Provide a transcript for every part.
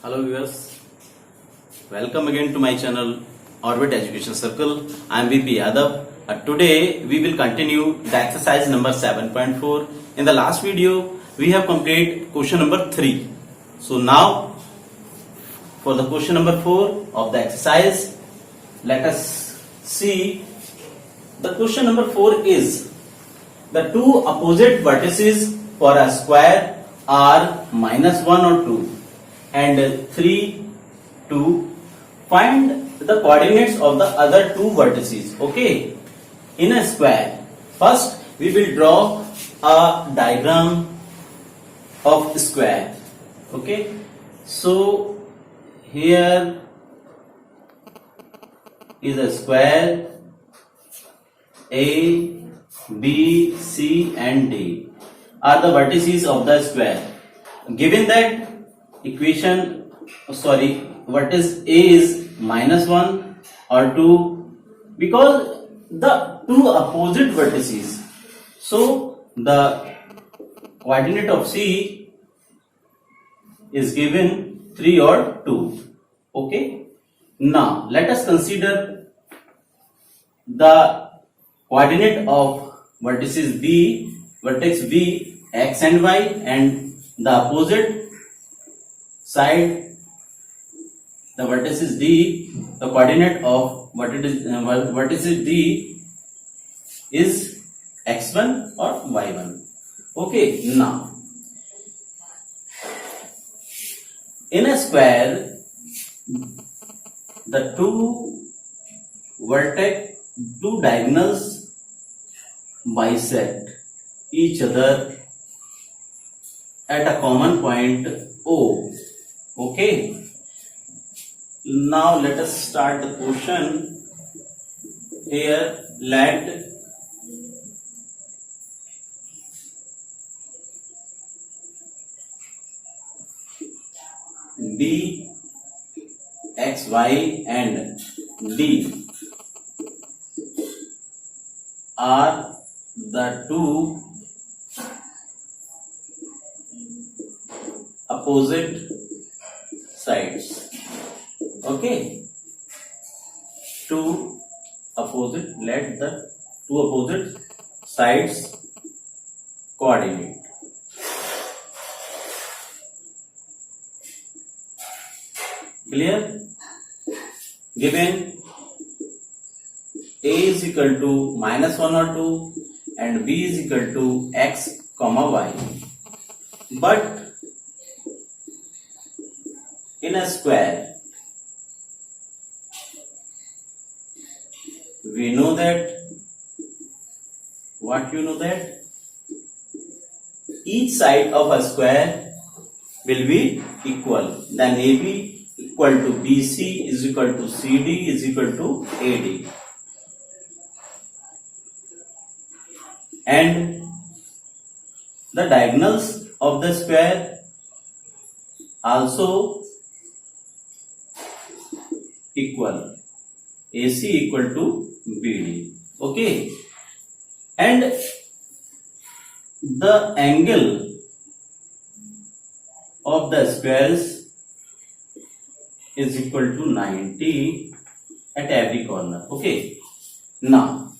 Hello viewers, welcome again to my channel Orbit Education Circle. I am VP Yadav. Today we will continue the exercise number 7.4. In the last video we have completed question number 3. So now for the question number 4 of the exercise, let us see. The question number 4 is the two opposite vertices for a square are -1 or 2 and 3, 2. Find the coordinates of the other two vertices. Okay, in a square, first we will draw a diagram of square. Okay, so here is a square. A, B, C and D are the vertices of the square. Given that equation, what is A is -1 or 2, because the two opposite vertices, so the coordinate of C is given 3 or 2. Okay, now let us consider the coordinate of vertices vertex B, x and y, and the opposite side, the vertices D, the coordinate of vertices D is x1 or y1. Okay, now in a square, the two diagonals bisect each other at a common point O. Okay, now let us start the question. Here let B, X, Y and D are the two opposite sides. Okay, let the two opposite sides coordinate. Clear? Given A is equal to -1 or 2 and B is equal to x, y. But in a square, we know that, what you know that each side of a square will be equal. Then AB equal to BC is equal to CD is equal to AD. And the diagonals of the square also equal. AC equal to BD. Okay, and the angle of the squares is equal to 90 at every corner. Okay, now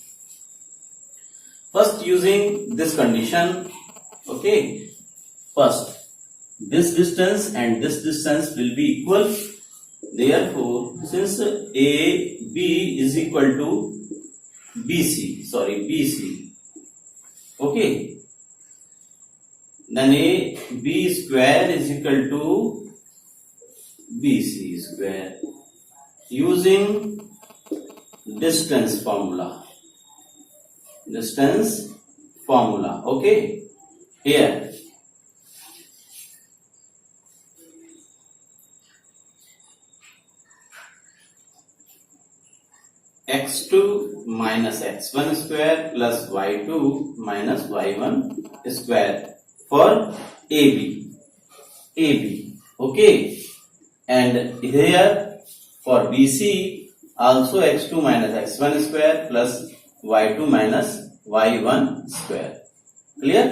first using this condition, okay, first this distance and this distance will be equal. Therefore, since AB is equal to BC, okay, then AB square is equal to BC square using distance formula. Okay, here x2 minus x1 square plus y2 minus y1 square for AB. Okay, and here for BC also x2 minus x1 square plus y2 minus y1 square. Clear?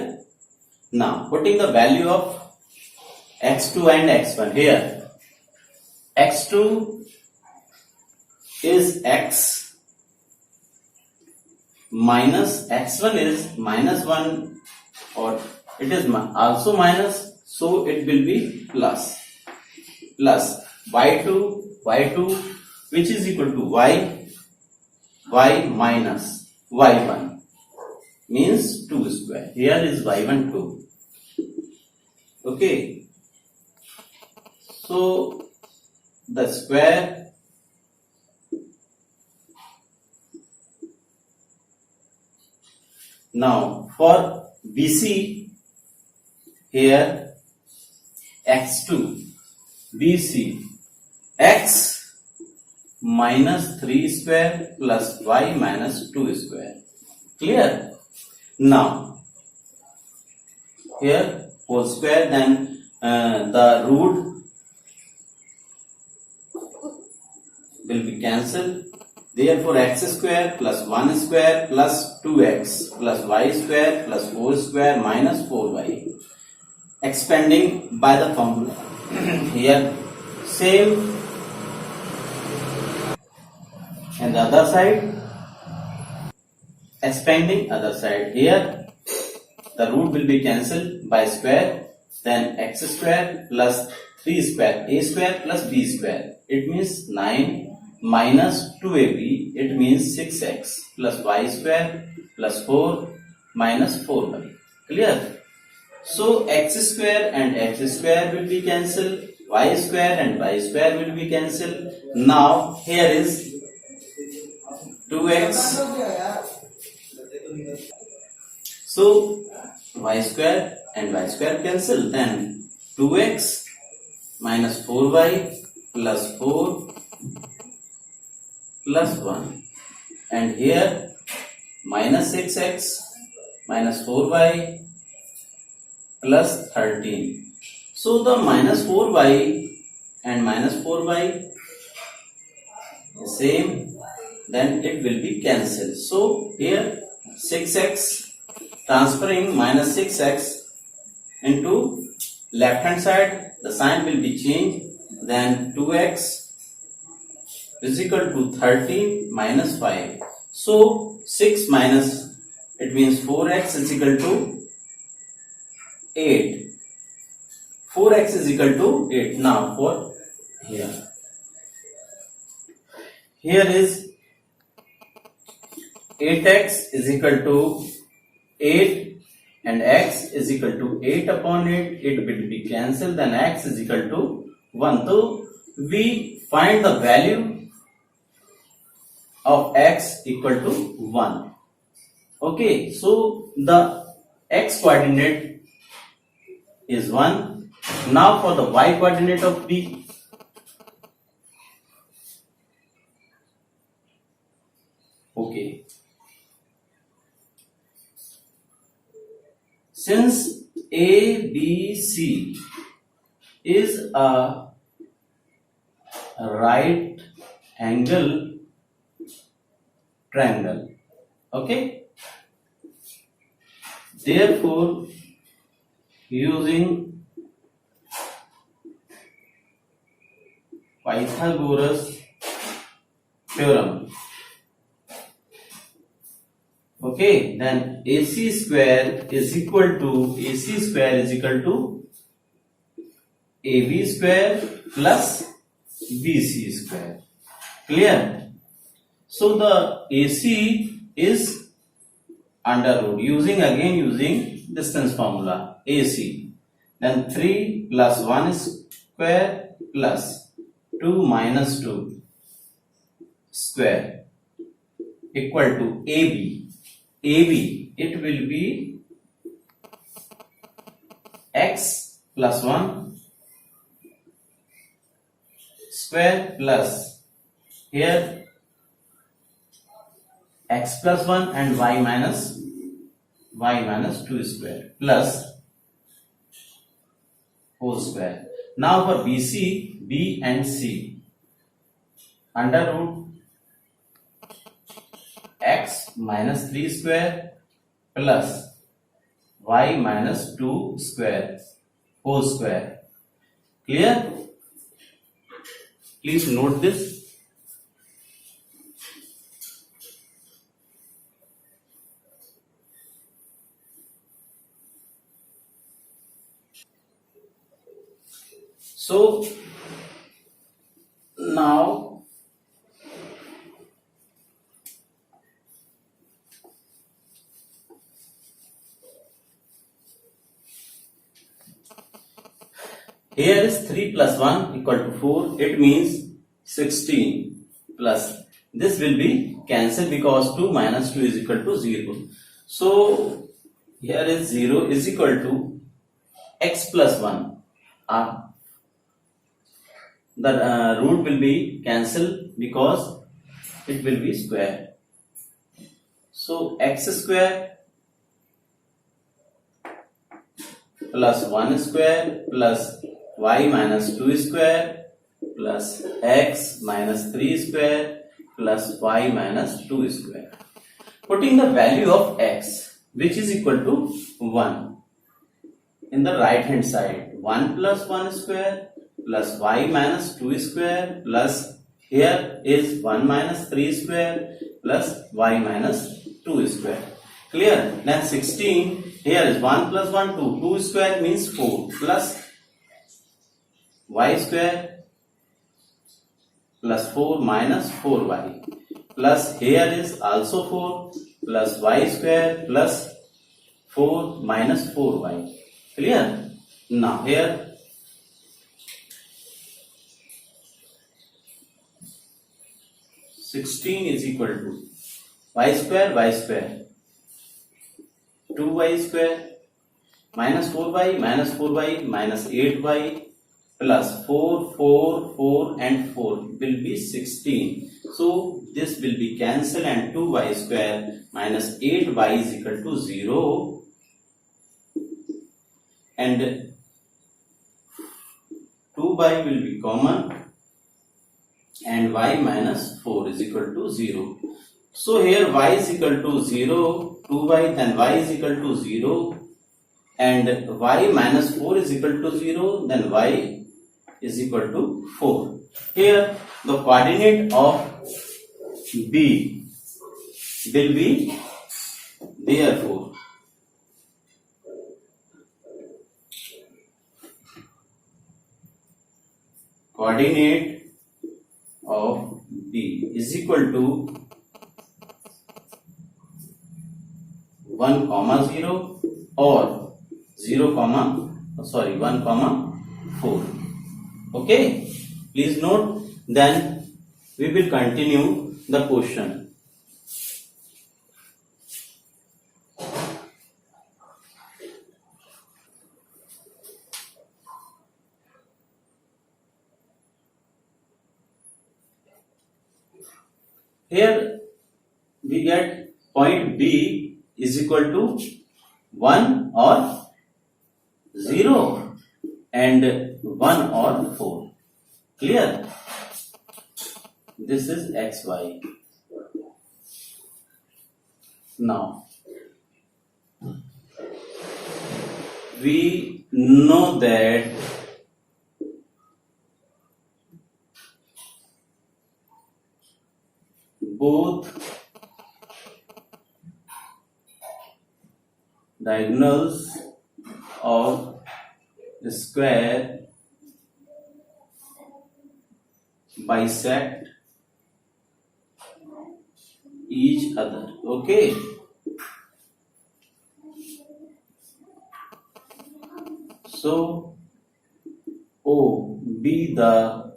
Now putting the value of x2 and x1 here, x2 is x minus x1 is minus 1, or it is also minus, so it will be plus y2 which is equal to y minus y1 means 2 square. Here is y1 2. Okay, so the square now for BC, here x2 BC x minus 3 square plus y minus 2 square. Clear? Now here whole square, then the root will be cancelled. Therefore x square plus 1 square plus 2x plus y square plus 4 square minus 4y. Expanding by the formula. Here same, and the other side expanding other side. Here the root will be cancelled by square, then x square plus 3 square a square plus b square. It means 9 minus 2ab, it means 6x plus y square plus 4 minus 4y. Clear? So x square and x square will be cancelled, y square and y square will be cancelled. Now here is 2x. So y square and y square cancel, then 2x minus 4y plus 4 plus 1, and here minus 6x minus 4y plus 13. So the minus 4y and minus 4y is same, then it will be cancelled. So here 6x, transferring minus 6x into left hand side, the sign will be changed, then 2x is equal to 13 minus 5. So 6 minus, it means 4x is equal to 8. 4x is equal to 8. Now for here. Here is 8x is equal to 8 and x is equal to 8 upon 8. It will be cancelled, then x is equal to 1. So we find the value of x equal to 1. Okay, so the x coordinate is 1. Now for the y coordinate of B. Okay, since ABC is a right angle triangle, okay, therefore using Pythagoras theorem, okay, then AC square is equal to AB square plus BC square. Clear? So the AC is under root, using distance formula AC, then 3 plus 1 square plus 2 minus 2 square equal to AB. It will be x plus 1 square plus here x plus 1 and y minus 2 square plus whole square. Now for BC, B and C, under root x minus 3 square plus y minus 2 square whole square. Clear? Please note this. So now here is 3 plus 1 equal to 4. It means 16 plus. This will be cancelled because 2 minus 2 is equal to 0. So here is 0 is equal to x plus 1. The root will be cancelled because it will be square. So x square plus 1 square plus y minus 2 square plus x minus 3 square plus y minus 2 square. Putting the value of x, which is equal to 1, in the right hand side, 1 plus 1 square plus y minus 2 square plus here is 1 minus 3 square plus y minus 2 square. Clear? Then 16, here is 1 plus 1, 2. 2 square means 4 plus y square plus 4 minus 4y plus here is also 4 plus y square plus 4 minus 4y. Clear? Now here 16 is equal to y square 2y square minus 4y minus 8y plus 4 and 4 will be 16. So this will be cancelled and 2y square minus 8y is equal to 0 and 2y will be common and y minus 4 is equal to 0. So here y is equal to 0, 2y, then y is equal to 0 and y minus 4 is equal to 0, then y is equal to 4. Here the coordinate of B will be, therefore coordinate of B is equal to 1, 0 or 1, 4. Okay, please note. Then we will continue the question. Here we get point B is equal to 1 or 0 and 1 or 4. Clear? This is xy. Now we know that both diagonals of the square bisect each other. Okay. So O be the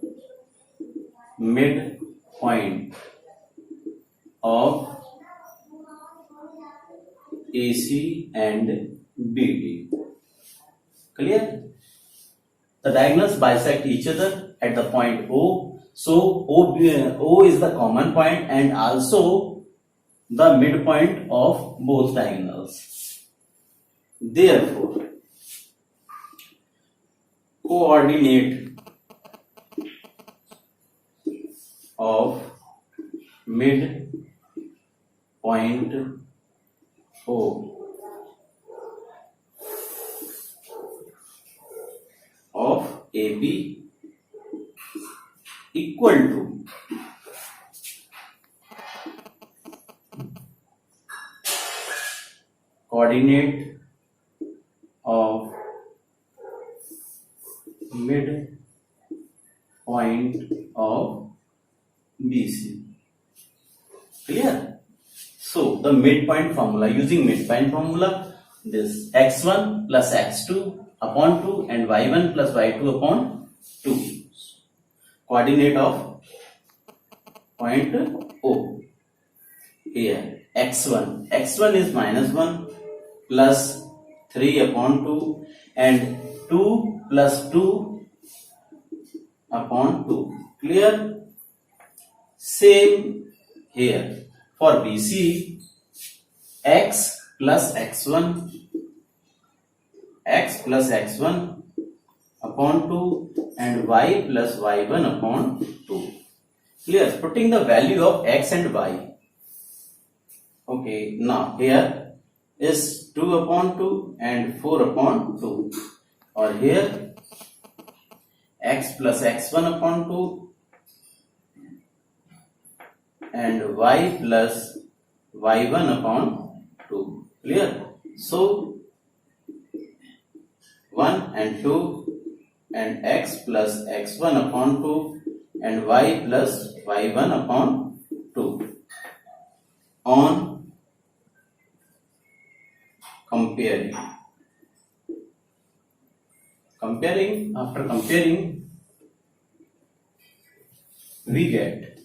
midpoint of AC and BD. Clear? The diagonals bisect each other at the point O. So O is the common point and also the midpoint of both diagonals. Therefore, coordinate of midpoint O of AB equal to coordinate of midpoint of BC. Clear? So the midpoint formula, using midpoint formula, this x1 plus x2 upon 2 and y1 plus y2 upon 2. Coordinate of point O. Here x1 is minus 1 plus 3 upon 2 and 2 plus 2 upon 2. Clear? Same here. For BC, x plus x1 upon 2 and y plus y1 upon 2. Clear? Putting the value of x and y. Okay, now here is 2 upon 2 and 4 upon 2. Or here x plus x1 upon 2 and y plus y1 upon 2. Clear? So 1 and 2 and x plus x1 upon 2 and y plus y1 upon 2. On comparing, after comparing, we get,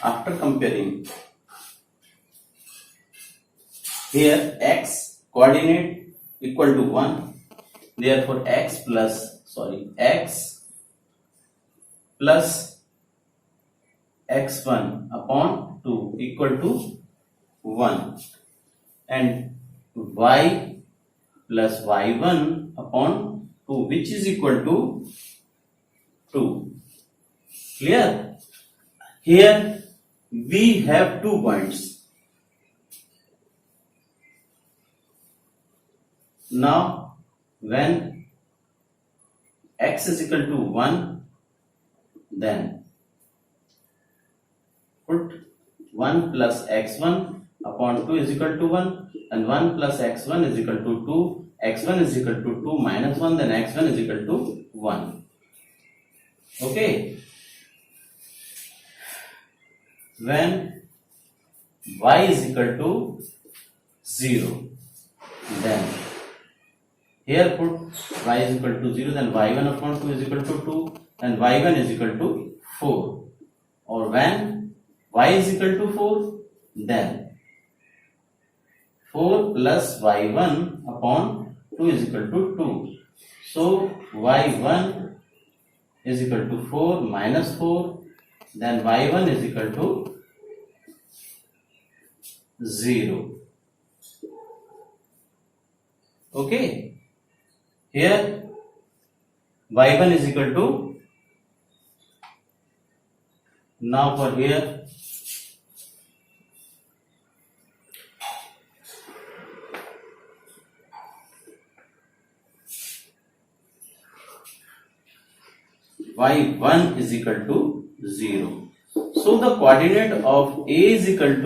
after comparing, here x coordinate equal to 1, therefore x plus x1 upon 2 equal to 1 and y plus y1 upon 2 which is equal to 2. Clear? Here we have 2 points. Now when x is equal to 1, then put 1 plus x1 upon 2 is equal to 1 and 1 plus x1 is equal to 2, x1 is equal to 2 minus 1, then x1 is equal to 1. Okay. When y is equal to 0, then here put y is equal to 0, then y1 upon 2 is equal to 2 and y1 is equal to 4. Or when y is equal to 4, then 4 plus y1 upon 2 is equal to 2. So y1 is equal to 4 minus 4, then y1 is equal to 0. Okay. Here y1 is equal to, now for here y1 is equal to 0. So the coordinate of B is equal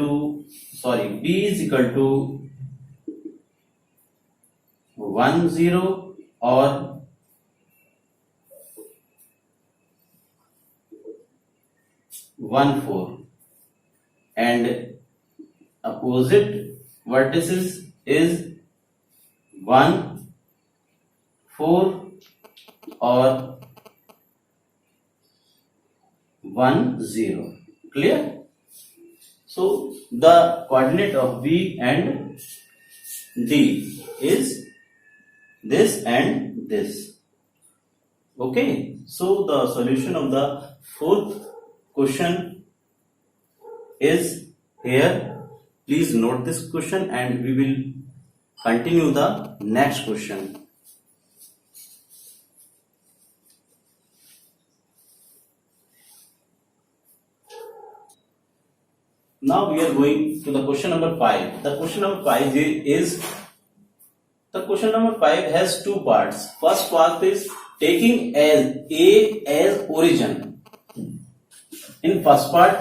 to 1 0 or 1 4 and opposite vertices is 1 4 or 1 0. Clear? So the coordinate of B and D is this and this. Okay, so the solution of the fourth question is here. Please note this question and we will continue the next question. Now we are going to the question number 5. The question number 5 has 2 parts. First part is taking as A as origin, In first part,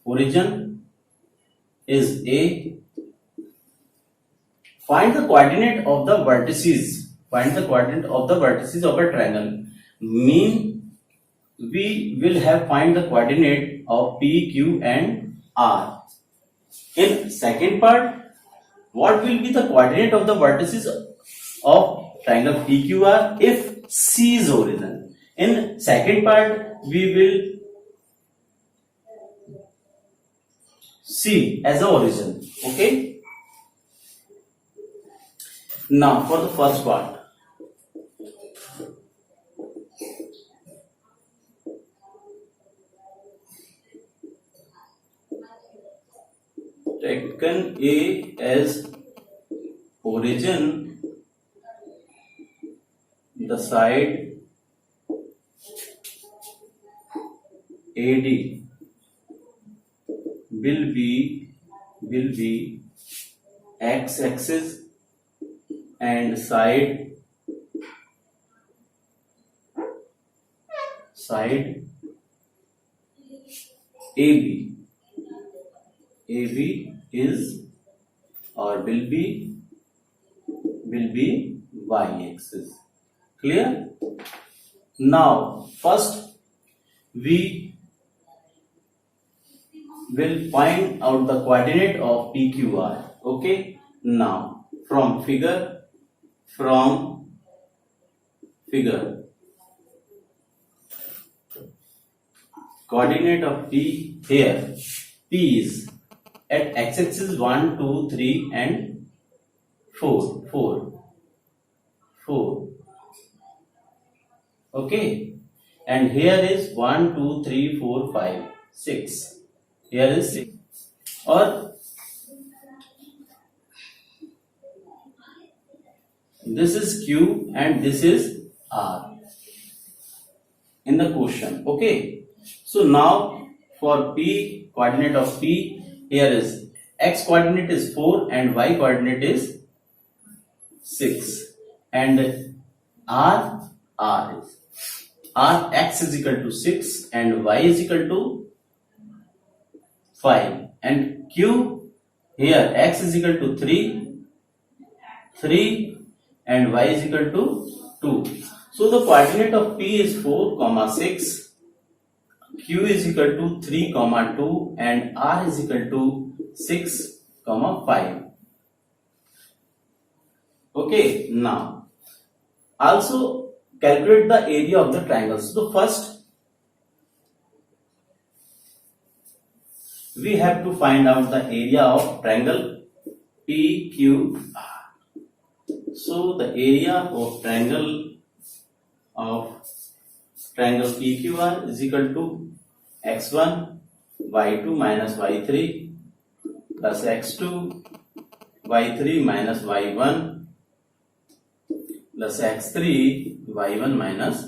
origin is A. Find the coordinate of the vertices. Find the coordinate of the vertices of a triangle. Mean we will have find the coordinate of P, Q and R. In second part, what will be the coordinate of the vertices of triangle PQR if C is origin? In second part, we will C as a origin. Okay. Now for the first part. Taken A as origin, the side AD will be x-axis and side AB is or will be y-axis. Clear? Now first we will find out the coordinate of PQR. Okay. Now from figure coordinate of P here. P is at x-axis 1, 2, 3 and 4. Okay. And here is 1, 2, 3, 4, 5, 6. Here is 6. Or this is Q and this is R in the question. Okay. So now for P, coordinate of P, here is x coordinate is 4 and y coordinate is 6. And R x is equal to 6 and y is equal to 5. And Q, here x is equal to 3 and y is equal to 2. So the coordinate of P is 4, 6. Q is equal to 3, 2 and R is equal to 6, 5. Okay, now also calculate the area of the triangle. So the first we have to find out the area of triangle PQR. So the area of triangle PQR is equal to x1 y2 minus y3 plus x2 y3 minus y1 plus x3 y1 minus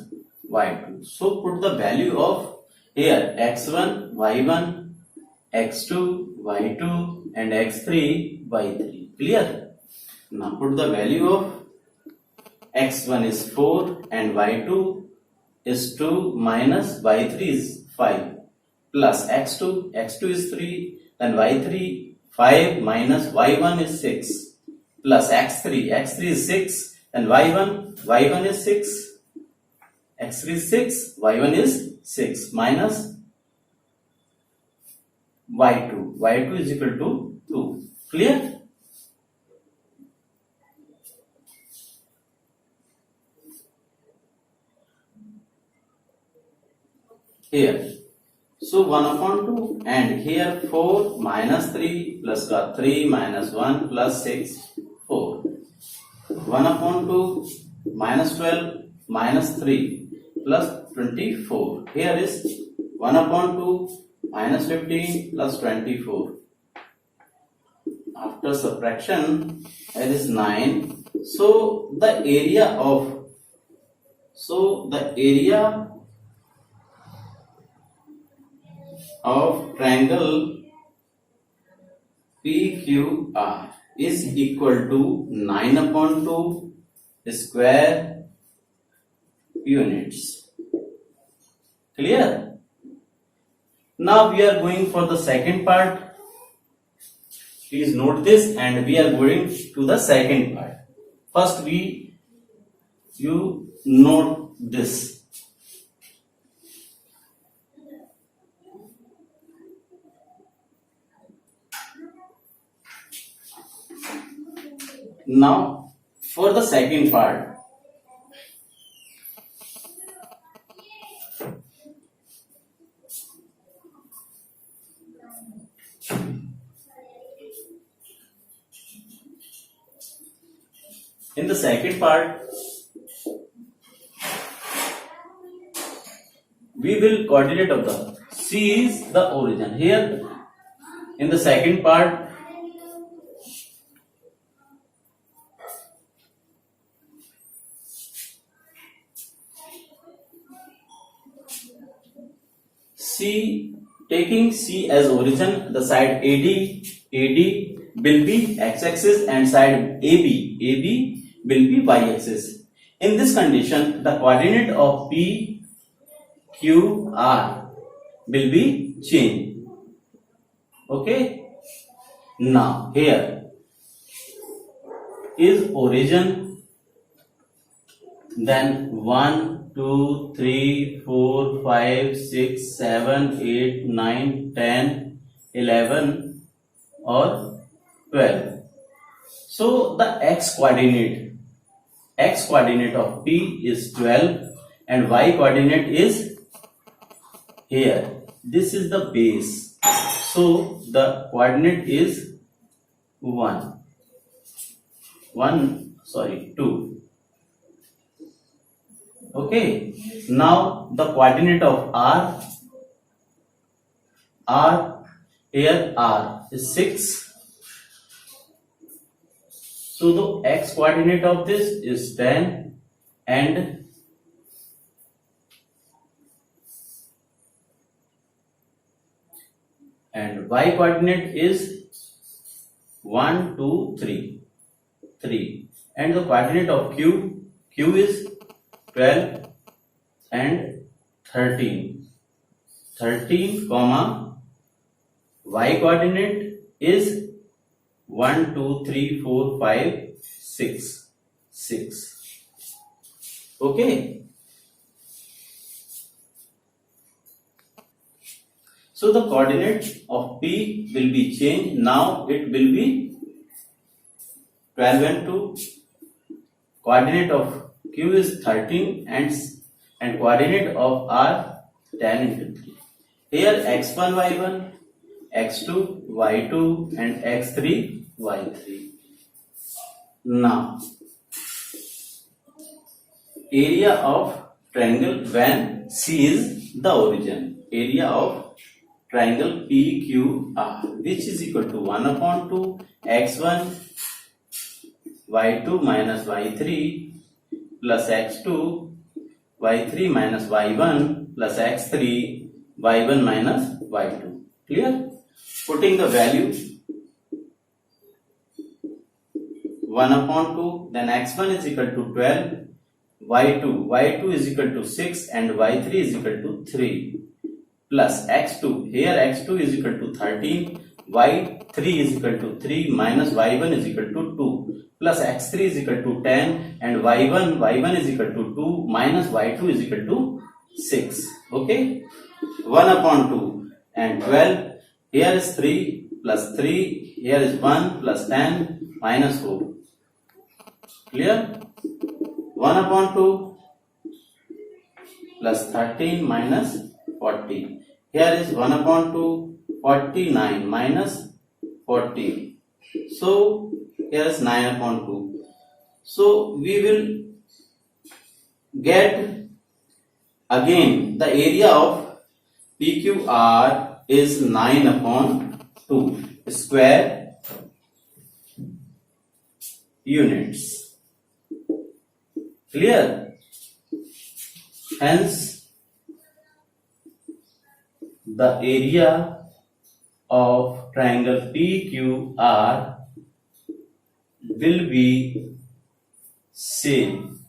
y2. So put the value of here x1 y1 x2 y2 and x3 y3. Clear? Now put the value of x1 is 4 and y2 is 2 minus y3 is 5 plus x2 is 3 then y3 5 minus y1 is 6 plus x3 is 6 and y1 is 6, x3 is 6, y1 is 6 minus y2 is equal to 2. Clear? Here. So 1/2 and here 4 minus 3 plus 3 minus 1 plus 6, 4. 1/2 minus 12 minus 3 plus 24. Here is 1/2 minus 15 plus 24. After subtraction, it is 9. So the area of triangle PQR is equal to 9/2 square units. Clear? Now we are going for the second part. Please note this, and we are going to the second part. First you note this. Now for the second part. In the second part, we will coordinate of the C is the origin. Here in the second part, taking C as origin, the side AD will be x-axis and side AB will be y-axis. In this condition, the coordinate of P, Q, R will be changed. Okay. Now here is origin, then 1, 2, 3, 4, 5, 6, 7, 8, 9, 10, 11 or 12. So the x coordinate of P is 12 and y coordinate is here. This is the base. So the coordinate is 2. Okay. Now the coordinate of R is 6. So the x coordinate of this is 10 and y coordinate is 1, 2, 3 and the coordinate of Q is 12 and 13 comma y coordinate is 1, 2, 3, 4, 5, 6. Okay. So the coordinate of P will be changed. Now it will be 12 and 2. Coordinate of Q is 13 and coordinate of R 10 into 3. Here x1, y1, x2, y2 and x3, y3. Now area of triangle when C is the origin. Area of triangle PQR, which is equal to 1/2 x1 y2 minus y3 plus x2 y3 minus y1 plus x3 y1 minus y2. Clear? Putting the value 1/2, then x1 is equal to 12, y2 is equal to 6 and y3 is equal to 3 plus x2. Here x2 is equal to 13, y3 is equal to 3 minus y1 is equal to 2 plus x3 is equal to 10 and y1 is equal to 2 minus y2 is equal to 6. Okay. 1/2 and 12. Here is 3 plus 3. Here is 1 plus 10 minus 4. Clear? 1/2 plus 13 minus 40. Here is 1/2, 49 minus 40. So here is 9/2. So we will get again the area of PQR is 9/2 square units. Clear? Hence the area of triangle PQR will be same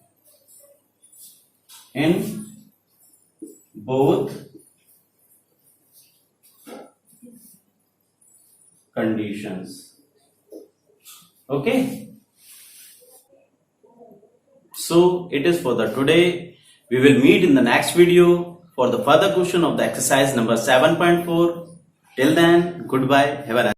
in both conditions. Okay. So it is for the today. We will meet in the next video for the further question of the exercise number 7.4. Till then, goodbye. Have a nice